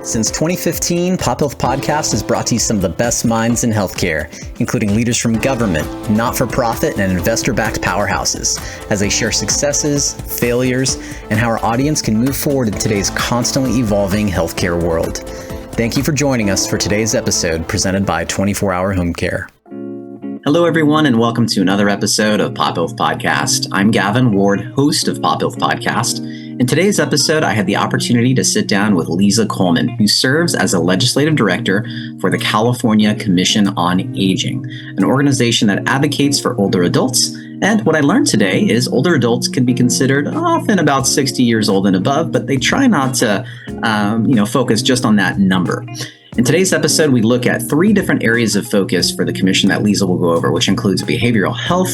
Since 2015, Pop Health Podcast has brought to you some of the best minds in healthcare, including leaders from government, not-for-profit, and investor-backed powerhouses, as they share successes, failures, and how our audience can move forward in today's constantly evolving healthcare world. Thank you for joining us for today's episode presented by 24 Hour Home Care. Hello, everyone, and welcome to another episode of Pop Health Podcast. I'm Gavin Ward, host of Pop Health Podcast. In today's episode, I had the opportunity to sit down with Leza Coleman, who serves as a legislative director for the California Commission on Aging, an organization that advocates for older adults. And what I learned today is older adults can be considered often about 60 years old and above, but they try not to, focus just on that number. In today's episode, we look at 3 different areas of focus for the commission that Leza will go over, which includes behavioral health,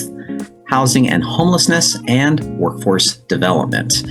housing and homelessness, and workforce development.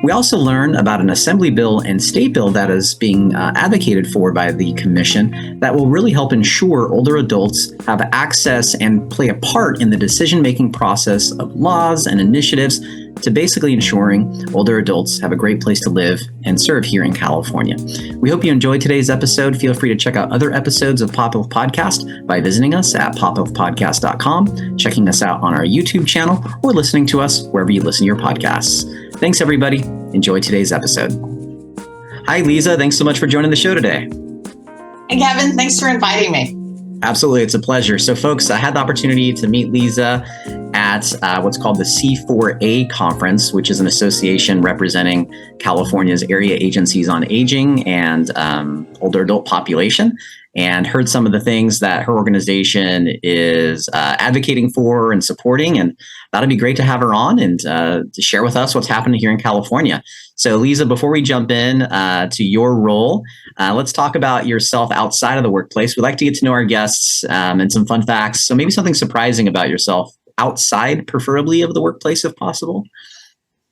We also learn about an assembly bill and state bill that is being advocated for by the commission that will really help ensure older adults have access and play a part in the decision-making process of laws and initiatives to basically ensuring older adults have a great place to live and serve here in California. We hope you enjoyed today's episode. Feel free to check out other episodes of Pop Health Podcast by visiting us at pophealthpodcast.com, checking us out on our YouTube channel, or listening to us wherever you listen to your podcasts. Thanks, everybody. Enjoy today's episode. Hi, Leza. Thanks so much for joining the show today. Hey, Kevin. Thanks for inviting me. Absolutely. It's a pleasure. So, folks, I had the opportunity to meet Leza at what's called the CCOA conference, which is an association representing California's area agencies on aging and older adult population, and heard some of the things that her organization is advocating for and supporting. And that'd be great to have her on and to share with us what's happening here in California. So, Leza, before we jump in to your role, let's talk about yourself outside of the workplace. We like to get to know our guests and some fun facts. So maybe something surprising about yourself outside, preferably of the workplace, if possible.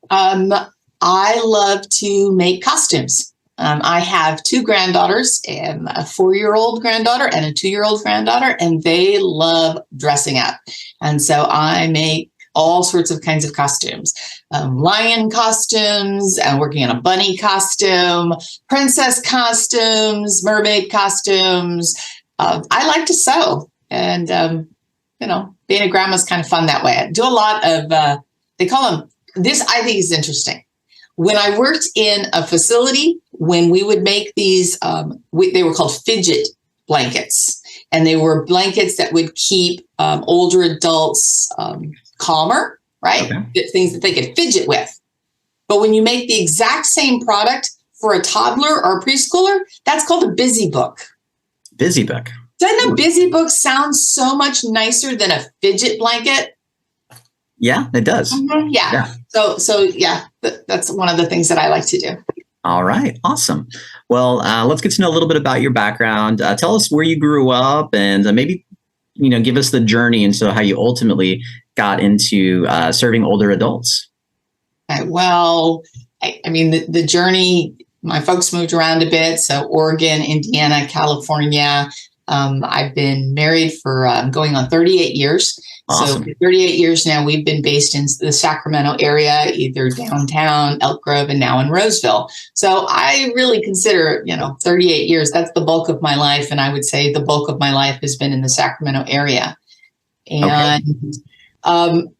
I love to make costumes. I have 2 granddaughters, and a 4-year-old granddaughter and a 2-year-old granddaughter, and they love dressing up. And so I make all sorts of kinds of costumes, lion costumes, working on a bunny costume, princess costumes, mermaid costumes. I like to sew, and, being a grandma is kind of fun that way. I do a lot of, they call them, this I think is interesting. When I worked in a facility, when we would make these, they were called fidget blankets, and they were blankets that would keep older adults calmer, right? Okay. Things that they could fidget with. But when you make the exact same product for a toddler or a preschooler, that's called a busy book. Busy book. Doesn't a busy book sound so much nicer than a fidget blanket? Yeah, it does. Mm-hmm. Yeah. So that's one of the things that I like to do. All right. Awesome. Well, let's get to know a little bit about your background. Tell us where you grew up, and maybe, give us the journey into how you ultimately got into serving older adults. Okay, well, the journey, my folks moved around a bit. So Oregon, Indiana, California. I've been married for going on 38 years. Awesome. So for 38 years now, we've been based in the Sacramento area, either downtown, Elk Grove, and now in Roseville. So I really consider, 38 years, that's the bulk of my life. And I would say the bulk of my life has been in the Sacramento area. And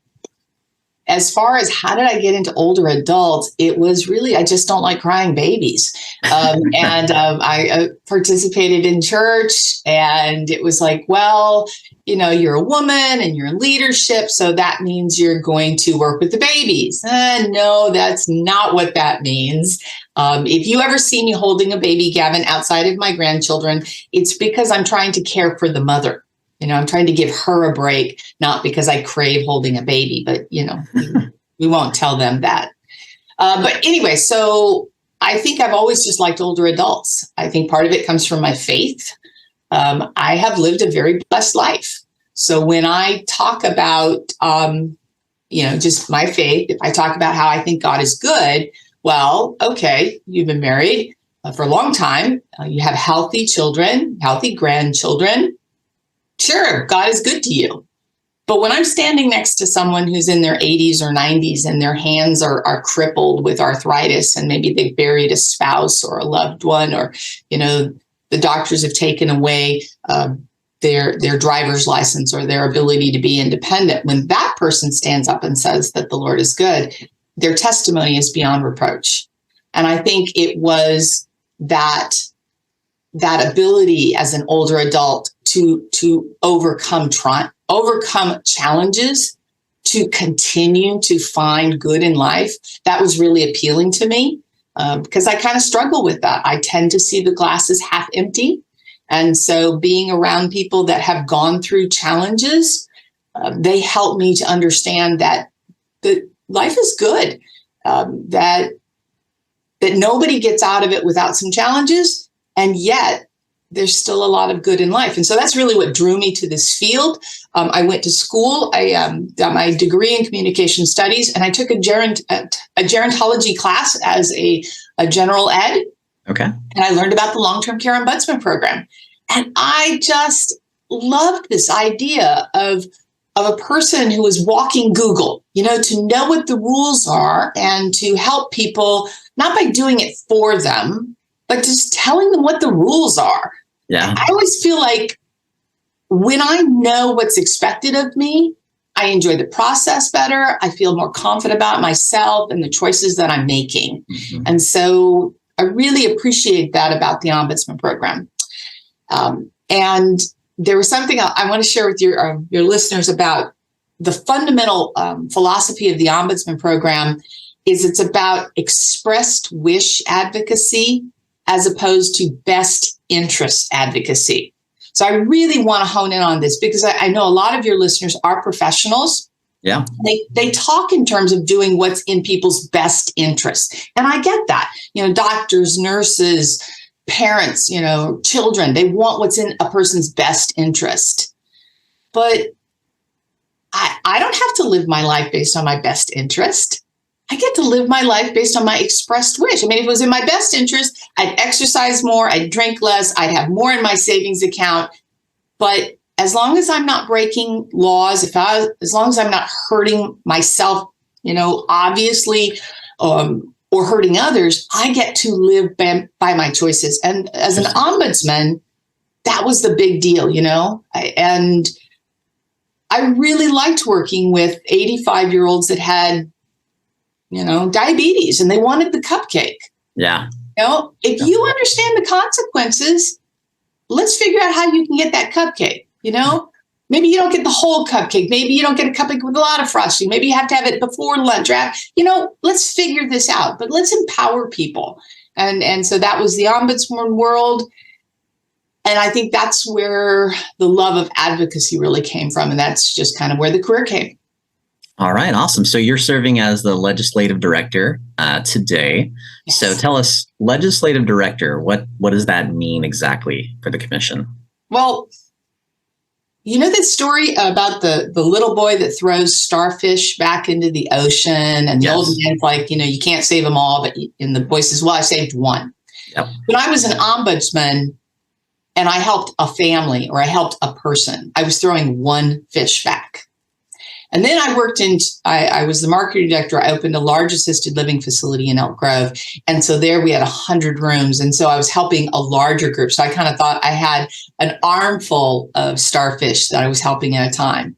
as far as how did I get into older adults, it was really, I just don't like crying babies. I participated in church, and it was like, well, you're a woman and you're in leadership, so that means you're going to work with the babies. No, that's not what that means. If you ever see me holding a baby, Gavin, outside of my grandchildren, it's because I'm trying to care for the mother. I'm trying to give her a break, not because I crave holding a baby, but, we won't tell them that. But anyway, so I think I've always just liked older adults. I think part of it comes from my faith. I have lived a very blessed life. So when I talk about, just my faith, if I talk about how I think God is good, well, okay, you've been married for a long time. You have healthy children, healthy grandchildren. Sure, God is good to you. But when I'm standing next to someone who's in their 80s or 90s and their hands are crippled with arthritis, and maybe they've buried a spouse or a loved one, or, the doctors have taken away their driver's license or their ability to be independent, when that person stands up and says that the Lord is good, their testimony is beyond reproach. And I think it was that ability as an older adult to overcome challenges, to continue to find good in life, that was really appealing to me, because I kind of struggle with that. I tend to see the glass as half empty. And so being around people that have gone through challenges, they help me to understand that life is good, that nobody gets out of it without some challenges, and yet there's still a lot of good in life. And so that's really what drew me to this field. I went to school. I got my degree in communication studies, and I took a gerontology class as a general ed. Okay. And I learned about the long-term care ombudsman program. And I just loved this idea of a person who was walking Google, to know what the rules are and to help people, not by doing it for them, but just telling them what the rules are. Yeah. I always feel like when I know what's expected of me, I enjoy the process better. I feel more confident about myself and the choices that I'm making. Mm-hmm. And so I really appreciate that about the Ombudsman program. And there was something I want to share with your listeners about the fundamental philosophy of the Ombudsman program. Is it's about expressed wish advocacy as opposed to best interest advocacy. So I really want to hone in on this, because I know a lot of your listeners are professionals. Yeah. They talk in terms of doing what's in people's best interest. And I get that. Doctors, nurses, parents, children, they want what's in a person's best interest. But I don't have to live my life based on my best interest. I get to live my life based on my expressed wish. I mean, if it was in my best interest, I'd exercise more, I'd drink less, I'd have more in my savings account. But as long as I'm not breaking laws, as long as I'm not hurting myself, obviously, or hurting others, I get to live by my choices. And as an ombudsman, that was the big deal, and I really liked working with 85-year-olds that had diabetes, and they wanted the cupcake. Yeah. If you understand the consequences, let's figure out how you can get that cupcake. Maybe you don't get the whole cupcake. Maybe you don't get a cupcake with a lot of frosting. Maybe you have to have it before lunch. Let's figure this out, but let's empower people. And so that was the ombudsman world. And I think that's where the love of advocacy really came from. And that's just kind of where the career came. All right, awesome. So you're serving as the legislative director today. Yes. So tell us, legislative director, what does that mean exactly for the commission? Well, the story about the little boy that throws starfish back into the ocean, and the old man's like, you can't save them all, and the boy says, well, I saved one. Yep. When I was an ombudsman and I helped a family or I helped a person, I was throwing one fish back. And then I was the marketing director. I opened a large assisted living facility in Elk Grove. And so there we had 100 rooms. And so I was helping a larger group. So I kind of thought I had an armful of starfish that I was helping at a time.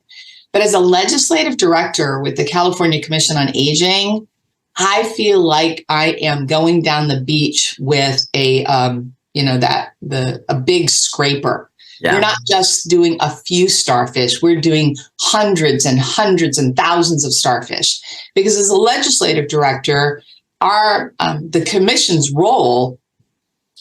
But as a legislative director with the California Commission on Aging, I feel like I am going down the beach with a big scraper. Yeah. We're not just doing a few starfish. We're doing hundreds and hundreds and thousands of starfish. Because as a legislative director, the commission's role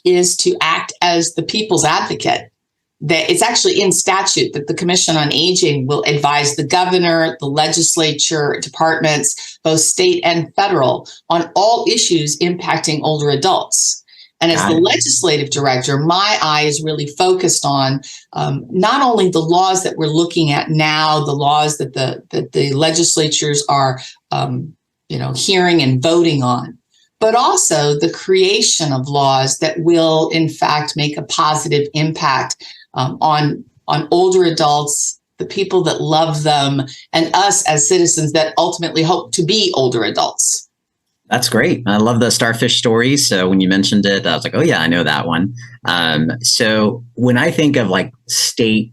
is to act as the people's advocate. That it's actually in statute that the Commission on Aging will advise the governor, the legislature, departments, both state and federal, on all issues impacting older adults. And as the legislative director, my eye is really focused on not only the laws that we're looking at now, the laws that the legislatures are, hearing and voting on, but also the creation of laws that will, in fact, make a positive impact on older adults the people that love them, and us as citizens that ultimately hope to be older adults. That's great. I love the starfish story. So when you mentioned it, I was like, oh yeah, I know that one. So when I think of like state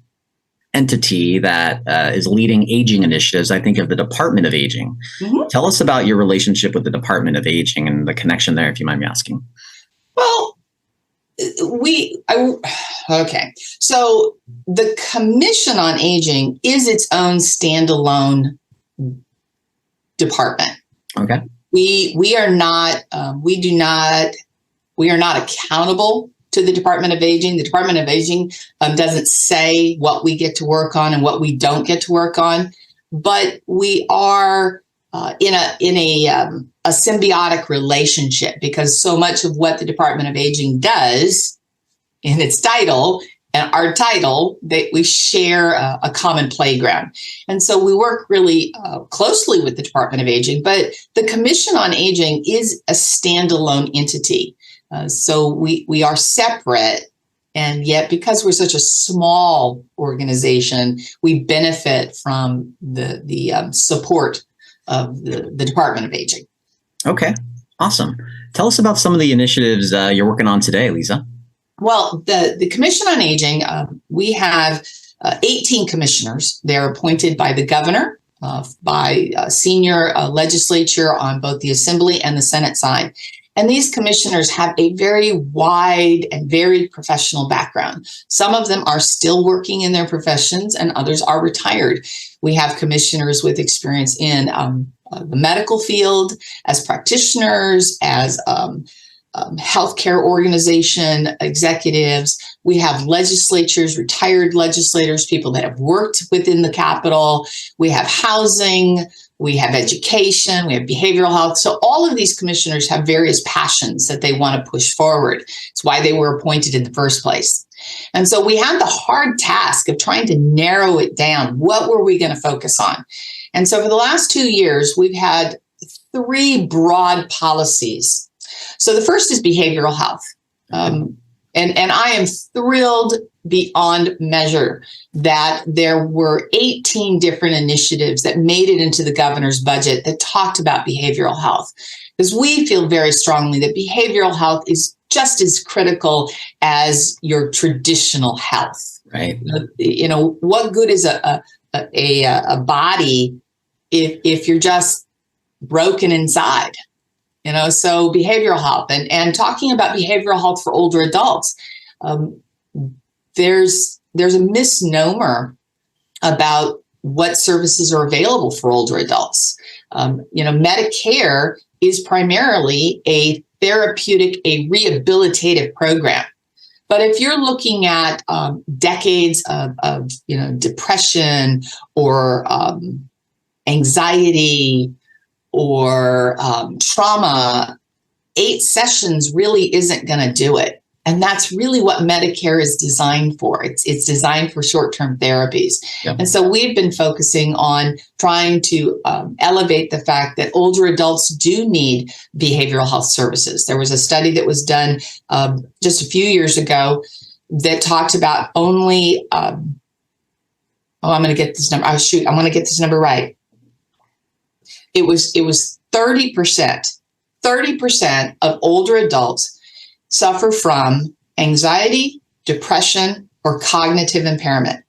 entity that is leading aging initiatives, I think of the Department of Aging. Mm-hmm. Tell us about your relationship with the Department of Aging and the connection there, if you mind me asking. Well, okay. So the Commission on Aging is its own standalone department. Okay. We are not accountable to the Department of Aging. The Department of Aging doesn't say what we get to work on and what we don't get to work on, but we are in a symbiotic relationship, because so much of what the Department of Aging does in its title and our title, we share a common playground. And so we work really closely with the Department of Aging, but the Commission on Aging is a standalone entity. So we are separate, and yet because we're such a small organization, we benefit from the support of the Department of Aging. Okay, awesome. Tell us about some of the initiatives you're working on today, Leza. Well, the Commission on Aging, we have 18 commissioners. They're appointed by the governor, by senior legislature on both the Assembly and the Senate side. And these commissioners have a very wide and varied professional background. Some of them are still working in their professions and others are retired. We have commissioners with experience in the medical field, as practitioners, as healthcare organization executives. We have legislatures, retired legislators, people that have worked within the Capitol. We have housing, we have education, we have behavioral health. So all of these commissioners have various passions that they want to push forward. It's why they were appointed in the first place. And so we had the hard task of trying to narrow it down. What were we going to focus on? And so for the last 2 years, we've had 3 broad policies. So the first is behavioral health. And I am thrilled beyond measure that there were 18 different initiatives that made it into the governor's budget that talked about behavioral health, because we feel very strongly that behavioral health is just as critical as your traditional health. Right. You know, what good is a body if you're just broken inside? You know, so behavioral health and talking about behavioral health for older adults, there's a misnomer about what services are available for older adults. You know, Medicare is primarily a therapeutic, a rehabilitative program. But if you're looking at decades of you know, depression or anxiety or trauma, 8 sessions really isn't going to do it. And that's really what Medicare is designed for. It's designed for short-term therapies. Yep. And so we've been focusing on trying to elevate the fact that older adults do need behavioral health services. There was a study that was done just a few years ago that talked about only, I'm going to get this number. I want to get this number right. It was 30% of older adults suffer from anxiety, depression, or cognitive impairment.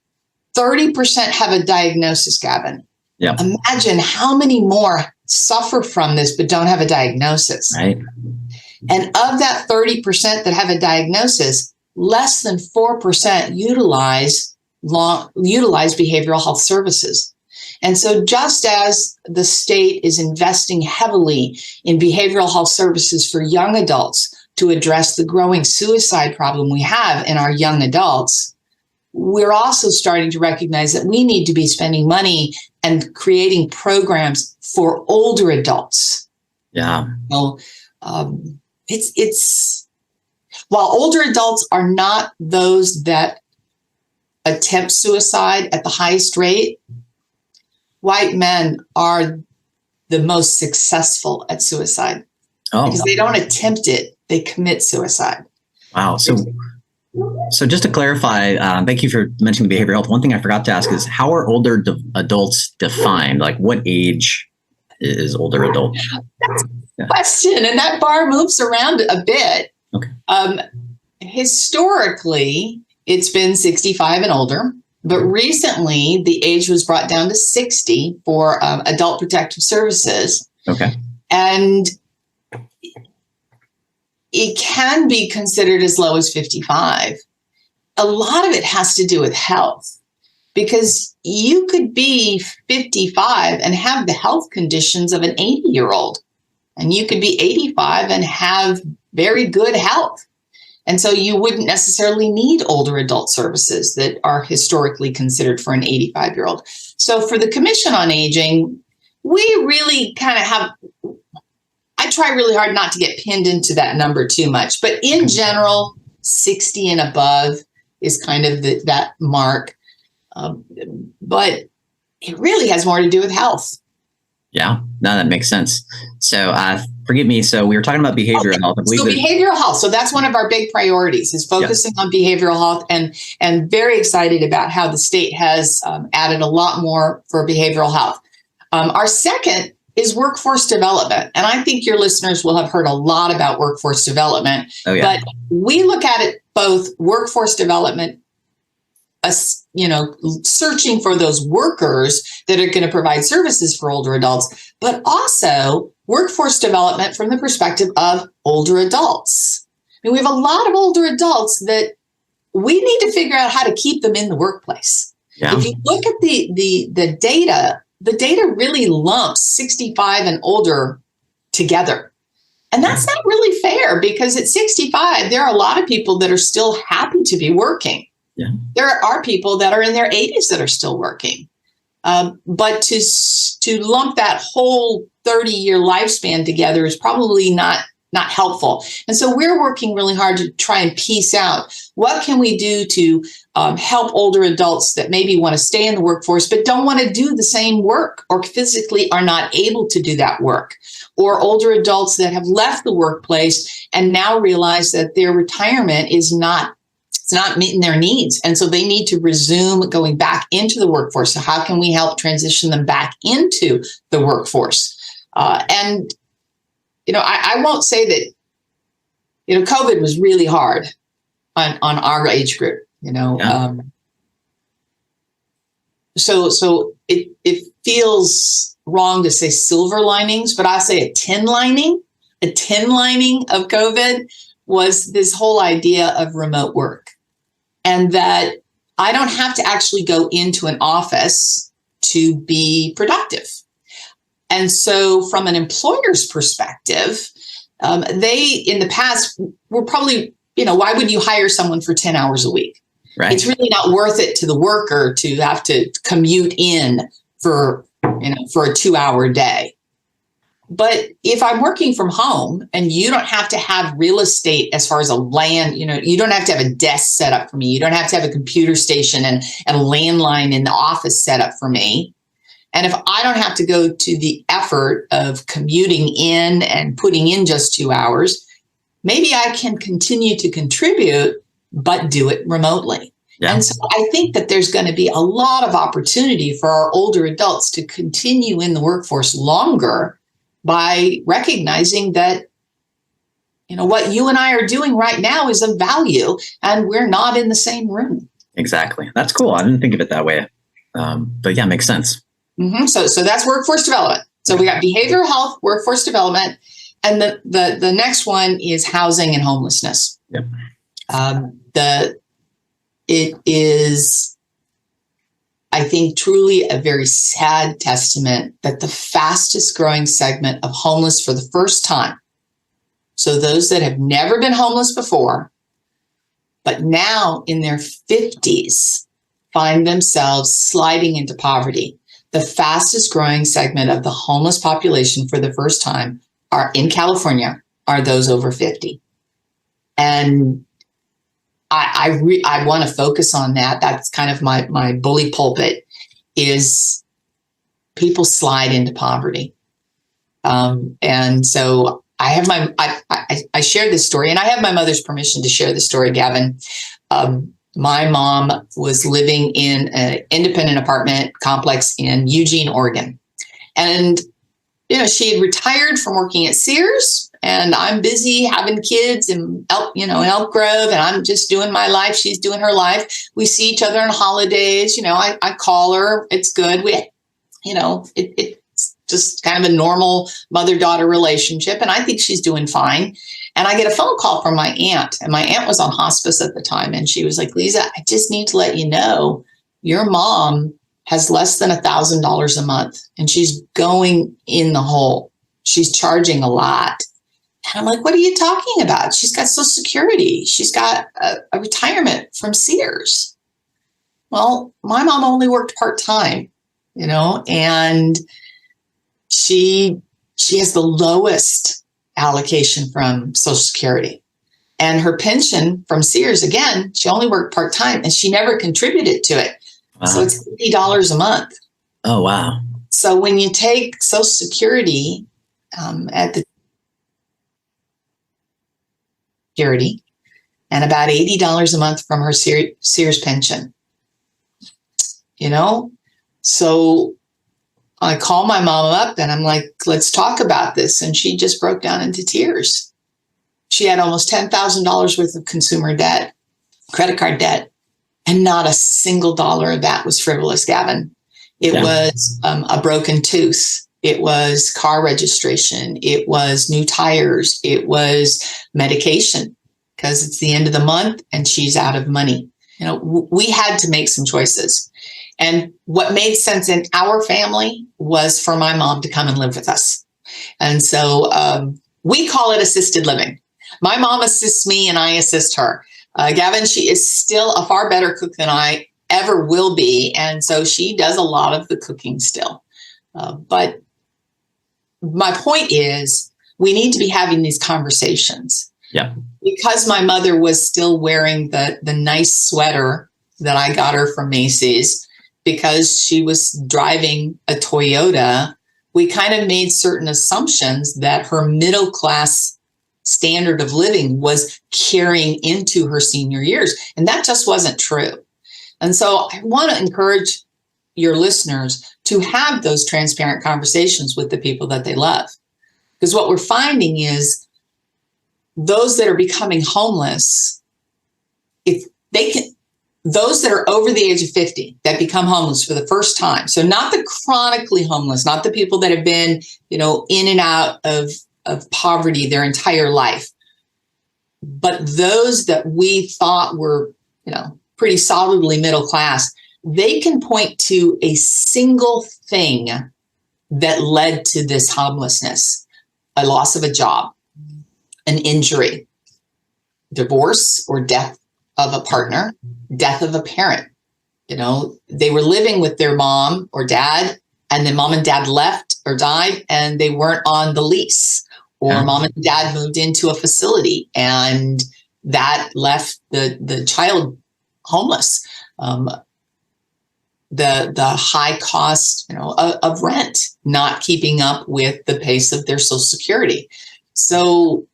30% have a diagnosis, Gavin. Yeah. Imagine how many more suffer from this but don't have a diagnosis. Right. And of that 30% that have a diagnosis, less than 4% utilize behavioral health services. And so just as the state is investing heavily in behavioral health services for young adults to address the growing suicide problem we have in our young adults, we're also starting to recognize that we need to be spending money and creating programs for older adults. Yeah. So, it's while older adults are not those that attempt suicide at the highest rate, white men are the most successful at suicide because they don't attempt it, they commit suicide. Wow. So So just to clarify, thank you for mentioning behavioral health. One thing I forgot to ask is, how are older adults defined? Like, what age is older adult? That's a question, and that bar moves around a bit. Okay. Historically, it's been 65 and older, but recently the age was brought down to 60 for adult protective services. Okay. And it can be considered as low as 55. A lot of it has to do with health, because you could be 55 and have the health conditions of an 80-year-old, and you could be 85 and have very good health. And so you wouldn't necessarily need older adult services that are historically considered for an 85-year-old. So for the Commission on Aging, we really kind of have, I try really hard not to get pinned into that number too much, but in general, 60 and above is kind of that mark. But it really has more to do with health. Yeah, no, that makes sense. So forgive me. So we were talking about behavioral health. I believe so behavioral health. So that's one of our big priorities, is focusing on behavioral health, and very excited about how the state has added a lot more for behavioral health. Our second is workforce development. And I think your listeners will have heard a lot about workforce development. Oh, yeah. But we look at it both workforce development, searching for those workers that are going to provide services for older adults, but also workforce development from the perspective of older adults. I mean, we have a lot of older adults that we need to figure out how to keep them in the workplace. Yeah. If you look at the data really lumps 65 and older together. And that's not really fair, because at 65, there are a lot of people that are still happy to be working. Yeah. There are people that are in their 80s that are still working. But to lump that whole 30-year lifespan together is probably not helpful. And so we're working really hard to try and piece out what can we do to help older adults that maybe want to stay in the workforce but don't want to do the same work, or physically are not able to do that work, or older adults that have left the workplace and now realize that their retirement is not meeting their needs. And so they need to resume going back into the workforce. So how can we help transition them back into the workforce? I won't say that, COVID was really hard on our age group, So it feels wrong to say silver linings, but I say a tin lining of COVID was this whole idea of remote work. And that I don't have to actually go into an office to be productive. And so from an employer's perspective, they, in the past, were probably, why would you hire someone for 10 hours a week? Right. It's really not worth it to the worker to have to commute in for a 2-hour day. But if I'm working from home and you don't have to have real estate as far as a land, you don't have to have a desk set up for me. You don't have to have a computer station and a landline in the office set up for me. And if I don't have to go to the effort of commuting in and putting in just 2 hours, maybe I can continue to contribute, but do it remotely. Yeah. And so I think that there's going to be a lot of opportunity for our older adults to continue in the workforce longer, by recognizing that, what you and I are doing right now is of value, and we're not in the same room. Exactly. That's cool. I didn't think of it that way. But yeah, makes sense. Mm-hmm. So that's workforce development. So we got behavioral health, workforce development, and the next one is housing and homelessness. Yep. It is, I think, truly a very sad testament that the fastest growing segment of homeless for the first time, so those that have never been homeless before, but now in their 50s, find themselves sliding into poverty. The fastest growing segment of the homeless population for the first time in California are those over 50. And I want to focus on that. That's kind of my bully pulpit, is people slide into poverty. And so I shared this story, and I have my mother's permission to share the story, Gavin. My mom was living in an independent apartment complex in Eugene, Oregon. And, she had retired from working at Sears, and I'm busy having kids in Elk Grove, and I'm just doing my life. She's doing her life. We see each other on holidays. I call her. It's good. It's just kind of a normal mother-daughter relationship, and I think she's doing fine. And I get a phone call from my aunt, and my aunt was on hospice at the time, and she was like, Leza, I just need to let you know your mom has less than $1,000 a month, and she's going in the hole. She's charging a lot. And I'm like, what are you talking about? She's got Social Security. She's got a retirement from Sears. Well, my mom only worked part-time, and she has the lowest allocation from Social Security. And her pension from Sears, again, she only worked part-time, and she never contributed to it. Wow. So it's $50 a month. Oh, wow. So when you take Social Security at the Security and about $80 a month from her Sears pension, so I call my mom up and I'm like, let's talk about this. And she just broke down into tears. She had almost $10,000 worth of consumer debt, credit card debt, and not a single dollar of that was frivolous, Gavin. It was a broken tooth. It was car registration. It was new tires. It was medication because it's the end of the month and she's out of money. We had to make some choices. And what made sense in our family was for my mom to come and live with us. And so we call it assisted living. My mom assists me and I assist her. Gavin, she is still a far better cook than I ever will be. And so she does a lot of the cooking still. But my point is we need to be having these conversations. Yeah. Because my mother was still wearing the nice sweater that I got her from Macy's, because she was driving a Toyota, we kind of made certain assumptions that her middle class standard of living was carrying into her senior years. And that just wasn't true. And so I want to encourage your listeners to have those transparent conversations with the people that they love. Because what we're finding is those that are becoming homeless, if they can, those that are over the age of 50 that become homeless for the first time. So not the chronically homeless, not the people that have been, in and out of poverty their entire life, but those that we thought were, pretty solidly middle class, they can point to a single thing that led to this homelessness: a loss of a job, an injury, divorce or death of a partner, death of a parent. They were living with their mom or dad, and then mom and dad left or died, and they weren't on the lease, or mom and dad moved into a facility, and that left the child homeless. The high cost, of rent, not keeping up with the pace of their Social Security. So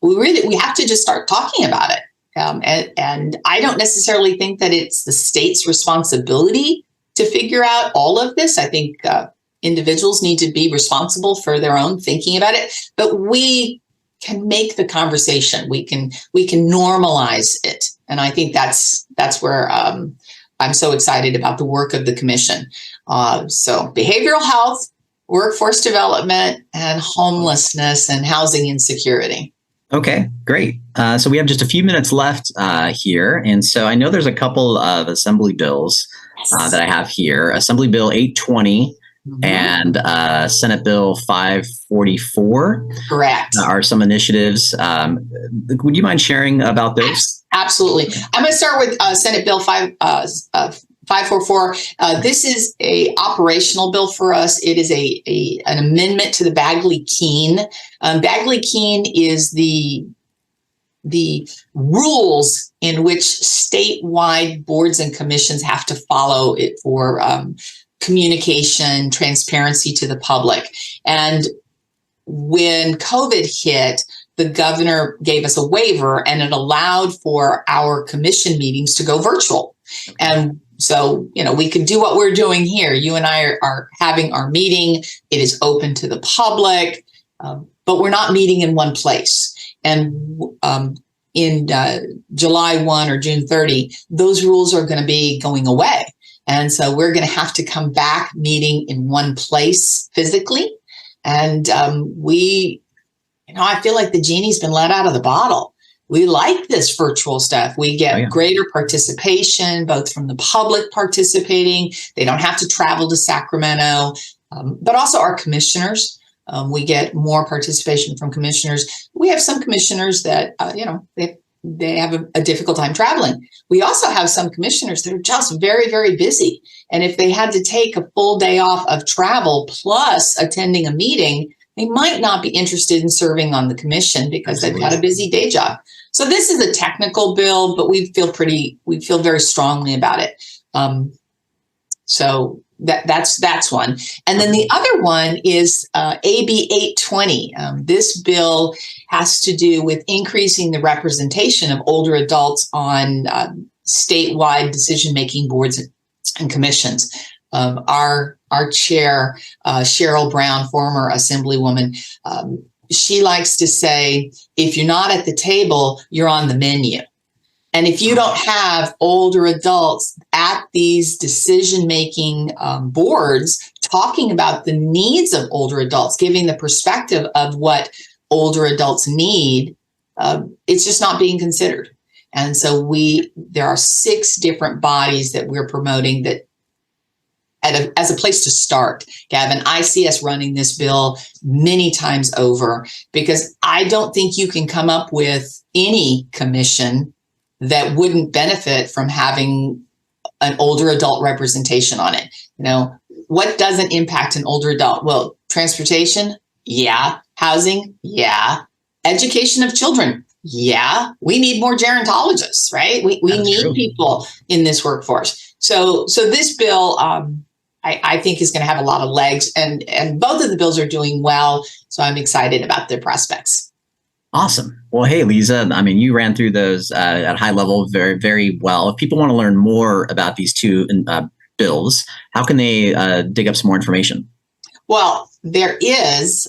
we have to just start talking about it. And I don't necessarily think that it's the state's responsibility to figure out all of this. I think individuals need to be responsible for their own thinking about it, but we can make the conversation. We can normalize it. And I think that's where I'm so excited about the work of the commission. So behavioral health, workforce development, and homelessness and housing insecurity. Okay, great. So we have just a few minutes left here. And so I know there's a couple of assembly bills that I have here. Assembly Bill 820 and Senate Bill 544. Correct. Are some initiatives. Would you mind sharing about those? Absolutely. I'm going to start with Senate Bill 544. This is a operational bill for us. It is an amendment to the Bagley-Keene. Bagley-Keene is the rules in which statewide boards and commissions have to follow it for communication, transparency to the public. And when COVID hit, the governor gave us a waiver and it allowed for our commission meetings to go virtual. And so, we could do what we're doing here. You and I are having our meeting. It is open to the public, but we're not meeting in one place. And in July 1 or June 30, those rules are going to be going away. And so we're going to have to come back meeting in one place physically. And I feel like the genie's been let out of the bottle. We like this virtual stuff. We get greater participation, both from the public participating. They don't have to travel to Sacramento, but also our commissioners. We get more participation from commissioners. We have some commissioners that, they have a difficult time traveling. We also have some commissioners that are just very, very busy. And if they had to take a full day off of travel plus attending a meeting, they might not be interested in serving on the commission because they've got a busy day job. So this is a technical bill, but we feel very strongly about it. So that's one. And then the other one is AB 820. This bill has to do with increasing the representation of older adults on statewide decision-making boards and commissions. Our chair, Cheryl Brown, former assemblywoman, she likes to say, if you're not at the table, you're on the menu. And if you don't have older adults at these decision-making boards talking about the needs of older adults, giving the perspective of what older adults need, it's just not being considered. And so there are 6 different bodies that we're promoting that as a place to start, Gavin. I see us running this bill many times over because I don't think you can come up with any commission that wouldn't benefit from having an older adult representation on it. What doesn't impact an older adult? Well, transportation, yeah. Housing, yeah. Education of children, yeah. We need more gerontologists, right? We need people in this workforce. So this bill, I think is going to have a lot of legs, and both of the bills are doing well. So I'm excited about their prospects. Awesome. Well, hey, Leza, you ran through those at a high level very, very well. If people want to learn more about these 2 bills, how can they dig up some more information? Well, there is,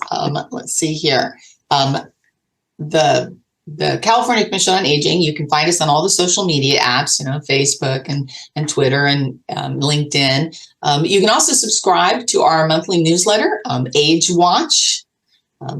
let's see here, the California Commission on Aging. You can find us on all the social media apps, Facebook and Twitter and LinkedIn. You can also subscribe to our monthly newsletter, Age Watch.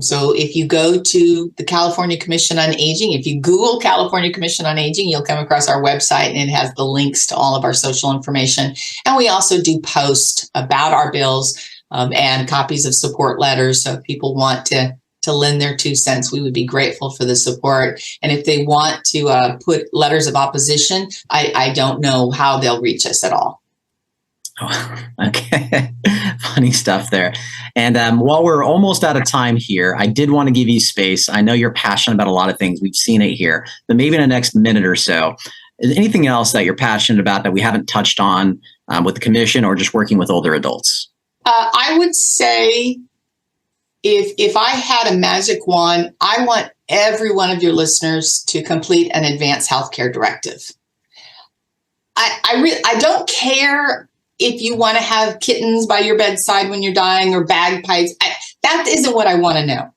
So if you go to the California Commission on Aging, if you Google California Commission on Aging, you'll come across our website, and it has the links to all of our social information. And we also do post about our bills and copies of support letters. So if people want to lend their 2 cents, we would be grateful for the support. And if they want to put letters of opposition, I don't know how they'll reach us at all. Oh, okay. Funny stuff there. And while we're almost out of time here, I did want to give you space. I know you're passionate about a lot of things. We've seen it here, but maybe in the next minute or so, is anything else that you're passionate about that we haven't touched on with the commission or just working with older adults? I would say if I had a magic wand, I want every one of your listeners to complete an advanced healthcare directive. I don't care if you want to have kittens by your bedside when you're dying or bagpipes. That isn't what I want to know.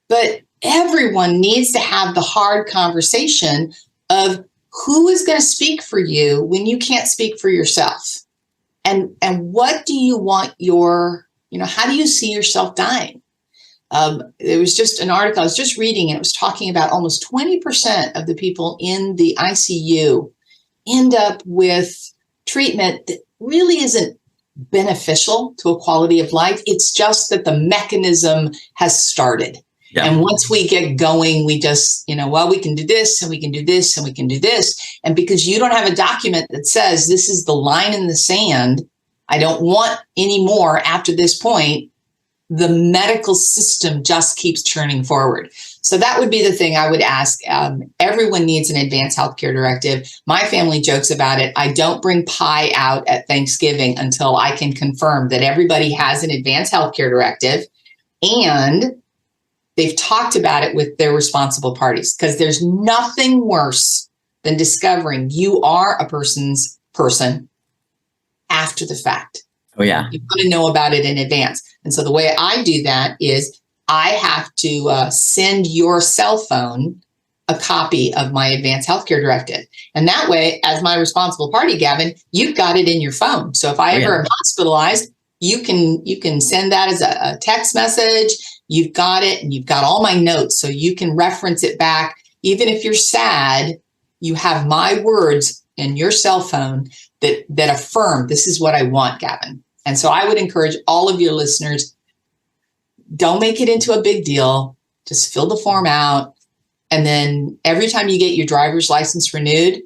But everyone needs to have the hard conversation of who is going to speak for you when you can't speak for yourself. And what do you want how do you see yourself dying? There was just an article I was just reading, and it was talking about almost 20% of the people in the ICU end up with treatment that really isn't beneficial to a quality of life. It's just that the mechanism has started. Yeah. And once we get going, we just, we can do this and we can do this and we can do this. And because you don't have a document that says this is the line in the sand, I don't want any more after this point, the medical system just keeps churning forward. So that would be the thing I would ask. Everyone needs an advanced healthcare directive. My family jokes about it. I don't bring pie out at Thanksgiving until I can confirm that everybody has an advanced healthcare directive and they've talked about it with their responsible parties, because there's nothing worse than discovering you are a person's person after the fact. Oh, yeah. You want to know about it in advance. And so the way I do that is I have to send your cell phone a copy of my advanced healthcare directive. And that way, as my responsible party, Gavin, you've got it in your phone. So if I ever am hospitalized, you can send that as a text message. You've got it, and you've got all my notes, so you can reference it back. Even if you're sad, you have my words in your cell phone that affirm this is what I want, Gavin. And so I would encourage all of your listeners, don't make it into a big deal. Just fill the form out. And then every time you get your driver's license renewed,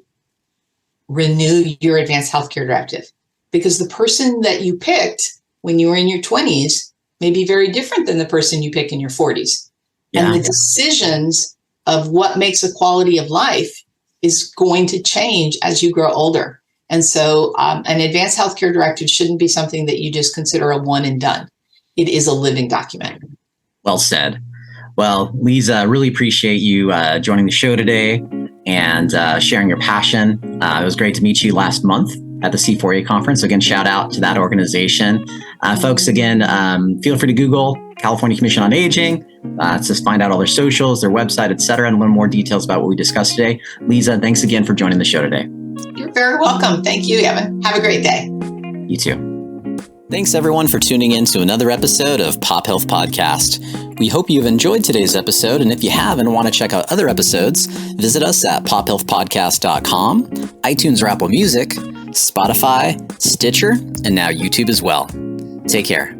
renew your advanced healthcare directive, because the person that you picked when you were in your 20s may be very different than the person you pick in your 40s. Yeah. And the decisions of what makes a quality of life is going to change as you grow older. And so an advanced healthcare directive shouldn't be something that you just consider a one and done. It is a living document. Well said. Well, Leza, really appreciate you joining the show today and sharing your passion. It was great to meet you last month at the C4A conference. So again, shout out to that organization. Folks, again, feel free to Google California Commission on Aging to find out all their socials, their website, et cetera, and learn more details about what we discussed today. Leza, thanks again for joining the show today. You're very welcome. Thank you, Evan. Have a great day. You too. Thanks everyone for tuning in to another episode of Pop Health Podcast. We hope you've enjoyed today's episode, and if you have and want to check out other episodes, visit us at pophealthpodcast.com, iTunes or Apple Music, Spotify, Stitcher, and now YouTube as well. Take care.